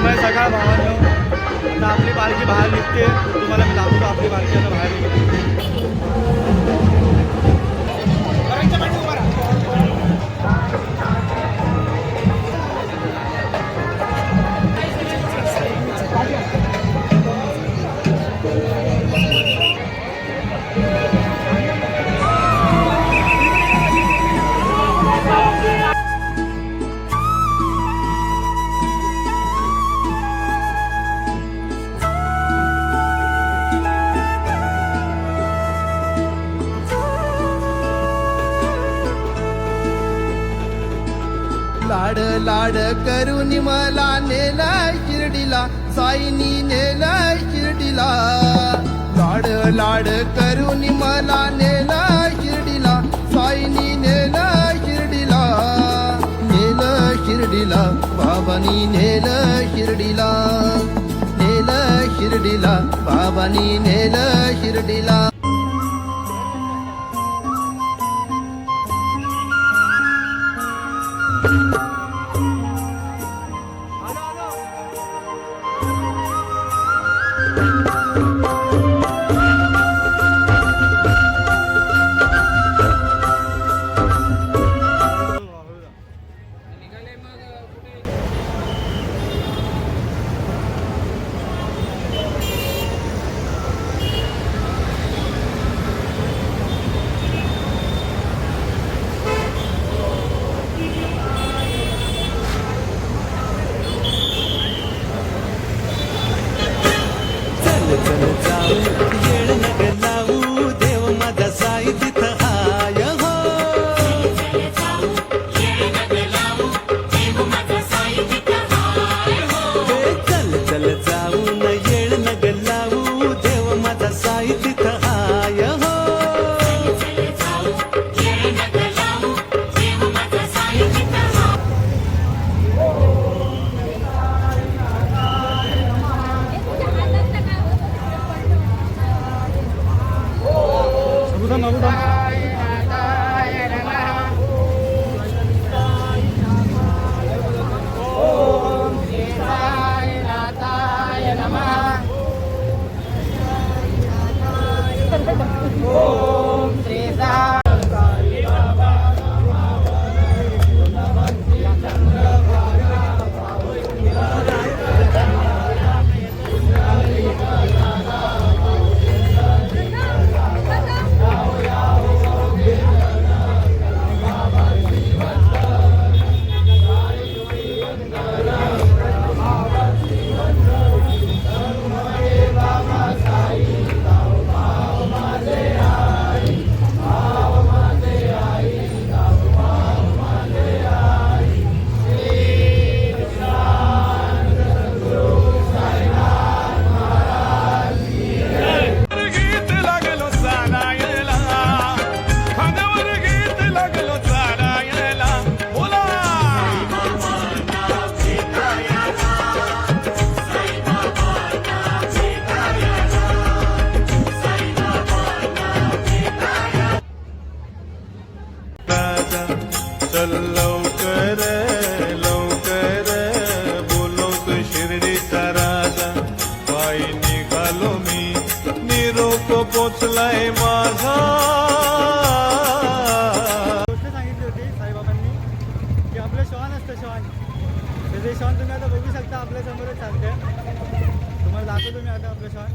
शुभय सकाळ भावांनो. आता आपली पालखी बाहेर निघते. तुम्हाला मी दाखवतो आपली पालखी आता बाहेर निघते. लाड लाड करून मला नेलाय शिर्डीला, साईनी नेलाय शिर्डीला. लाड लाड करून मला नेलाय शिर्डीला, साईनी नेलाय शिर्डीला. नेलं शिर्डीला बाबांनी, नेलं शिर्डीला. नेलं शिर्डीला बाबांनी, नेलं शिर्डीला. लवकर लवकर बोलवतो शिर्डीचा राजा. पायी निघालो मी, निरोप पोचलाय माझा. गोष्ट सांगितली होती साईबाबांनी की आपलं श्वान असतं श्वान. ते श्वान तुम्ही आता बघू शकता आपल्या समोरच चालते. तुम्हाला दाखवतो मी आता आपलं श्वान.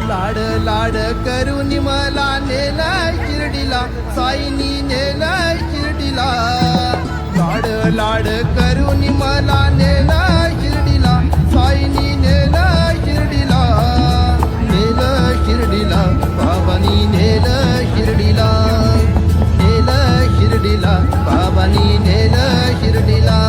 लाड लाड करून मला नेलाय शिर्डीला, साईनी नेलाय शिर्डीला. लाड लाड करून मला नेलाय शिर्डीला, साईनी नेलाय शिर्डीला. नेलं शिर्डीला बाबांनी, नेलं शिर्डीला. नेलं शिर्डीला बाबांनी, नेलं शिर्डीला.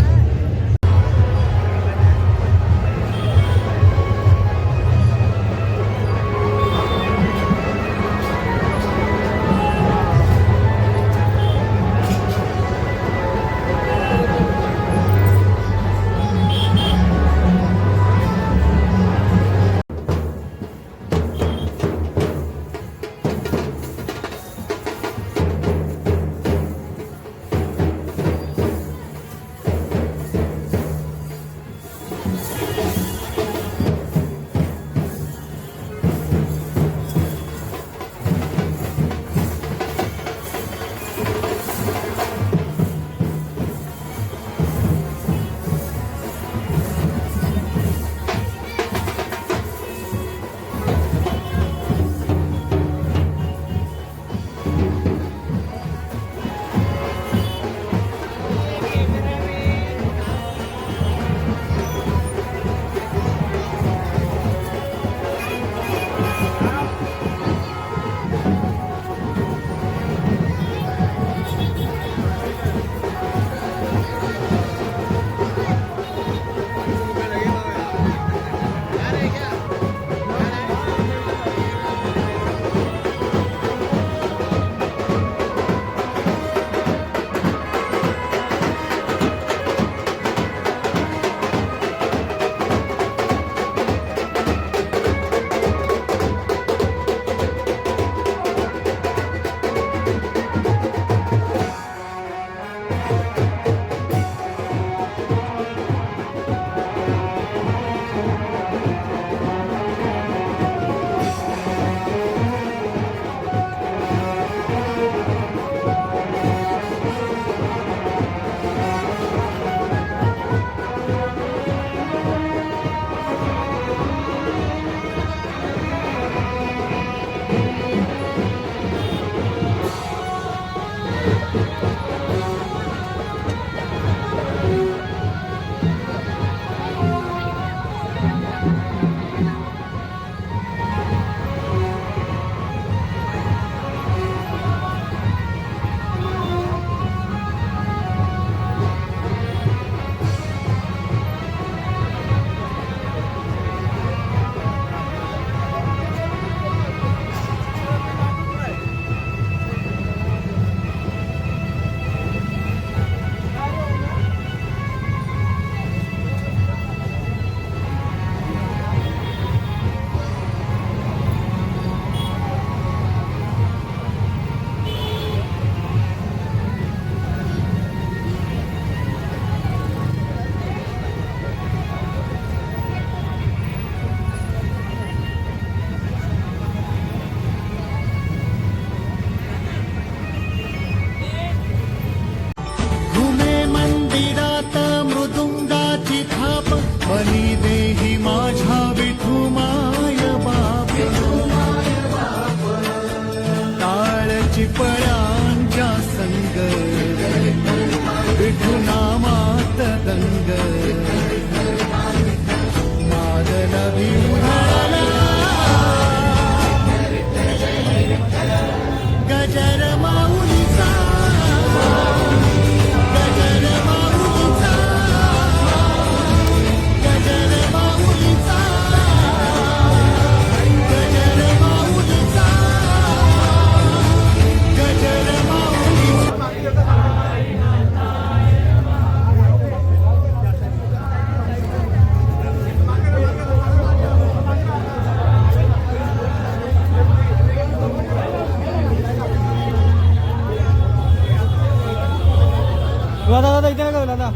दादा दादा इथे नका दादा.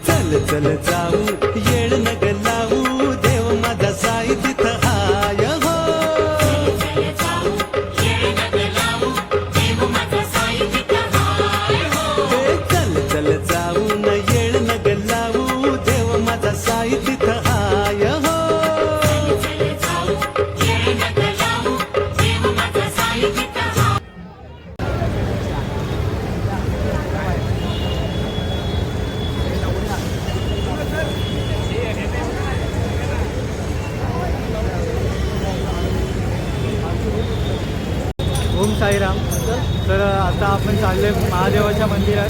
चल चल जाऊ येळ नग लावू देव माझा साई तिथं हाय हो हे चल चल जाऊ न येळ नग लावू देव माझा साई तिथं हाय हो ओम साईराम. तर आता आपण चाललो आहे महादेवाच्या मंदिरात.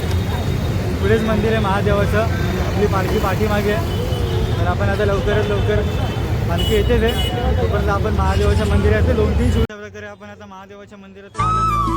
पुढेच मंदिर आहे महादेवाचं. आपली पालखी पाठीमागे आहे. तर आपण आता लवकरात लवकर पालखी येतेच आहे. तोपर्यंत आपण महादेवाच्या मंदिरात 2-3 शूट प्रकारे आपण आता महादेवाच्या मंदिरात आलो आहे.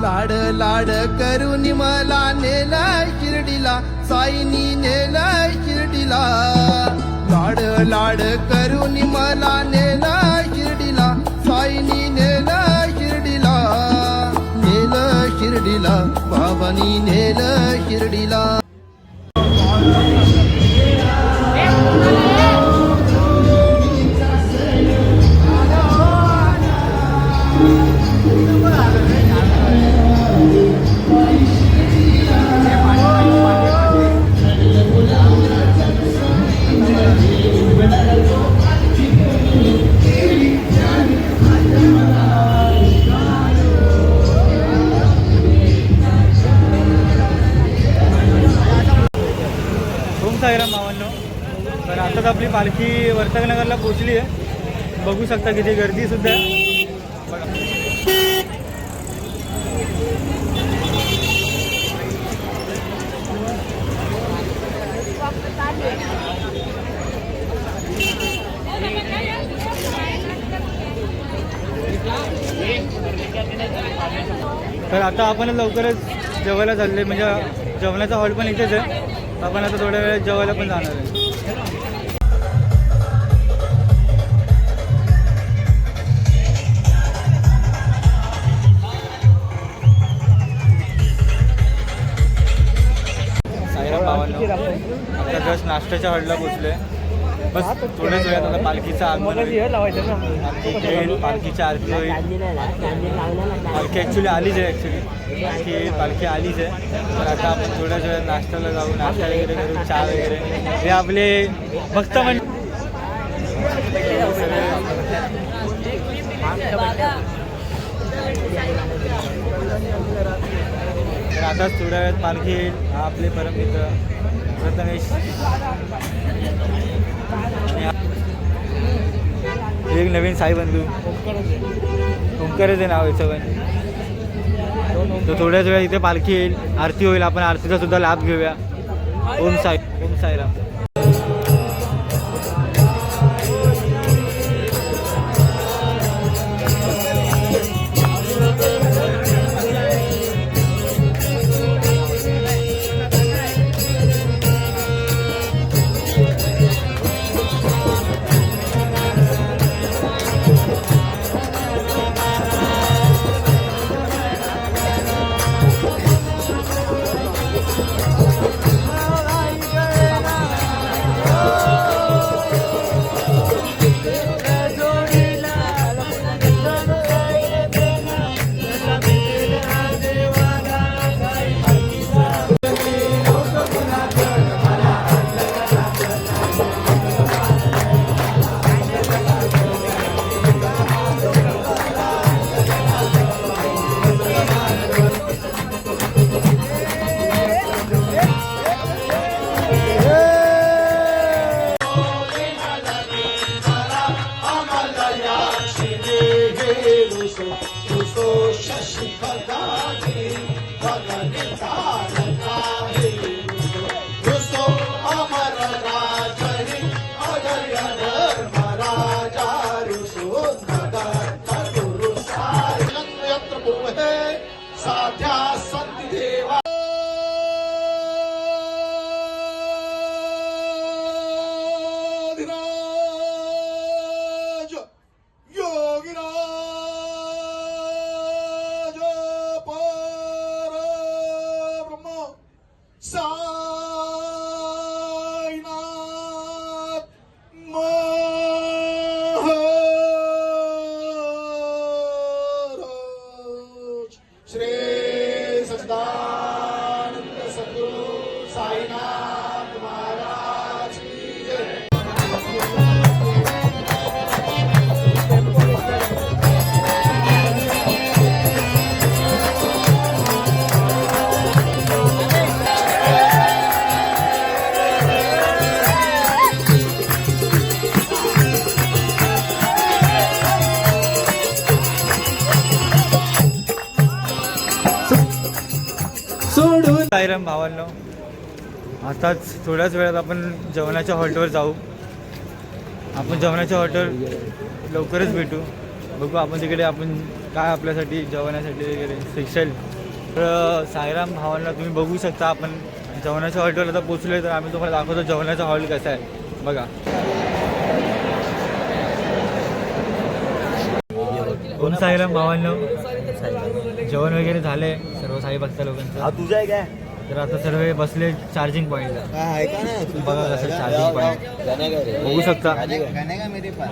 लाड लाड करून मला नेलाय शिर्डीला, साईनी नेलाय शिर्डीला. लाड लाड करून मला नेलाय शिर्डीला, साईनी नेलाय शिर्डीला. नेलं शिर्डीला, बाबांनी नेलं शिर्डीला. साईराम भावांनो. तर आताच आपली पालखी वर्तकनगरला पोचली आहे. बघू शकता किती गर्दी सुद्धा आहे. बघा. तर आता आपण लवकरच जेवायला चालले, म्हणजे जेवणाचा हॉल पण इथेच आहे. आपण आता थोड्या वेळात जेवायला पण जाणार आहे. साईराम भावांनो, आता जस्ट नाश्त्याच्या हॉलला पोचले. बस थोड्याच वेळात आता पालखीचं आगमन होईल. पालखीची आरती होईल. पालखी ॲक्च्युली आलीच आहे. पालखी आलीच आहे. तर आता आपण थोड्याच वेळात नाश्त्याला जाऊ. नाश्ता वगैरे करू, चहा वगैरे. हे आपले भक्त तर आताच थोड्या वेळात पालखी येईल. हा आपले परममित्र प्रथमेश. एक नवीन साई बंधू ओंकारचे नाव याचं पण. तर थोड्याच वेळा इथे पालखी येईल, आरती होईल. आपण आरतीचा सुद्धा लाभ घेऊया. ओम साईराम. भावांनो, आताच थोड्याच वेळात आपण जेवणाच्या हॉटेलवर जाऊ. आपण जेवणाच्या हॉटेल लवकरच भेटू. बघू आपण तिकडे आपण काय आपल्यासाठी जेवणासाठी वगैरे स्पेशल. तर साईराम भावांना तुम्ही बघू शकता, आपण जेवणाच्या हॉटेलवर आता पोचलो. तर आम्ही तुम्हाला दाखवतो जेवणाचा हॉल कसा आहे बघा. ओम साईराम भावांनो, जेवण वगैरे झाले सर्व साई भक्त लोकांचं. तुझा आहे काय तर आता सर्व बसले चार्जिंग पॉईंटला. बघा कसं चार्जिंग पॉईंट बघू शकता. मेरे पास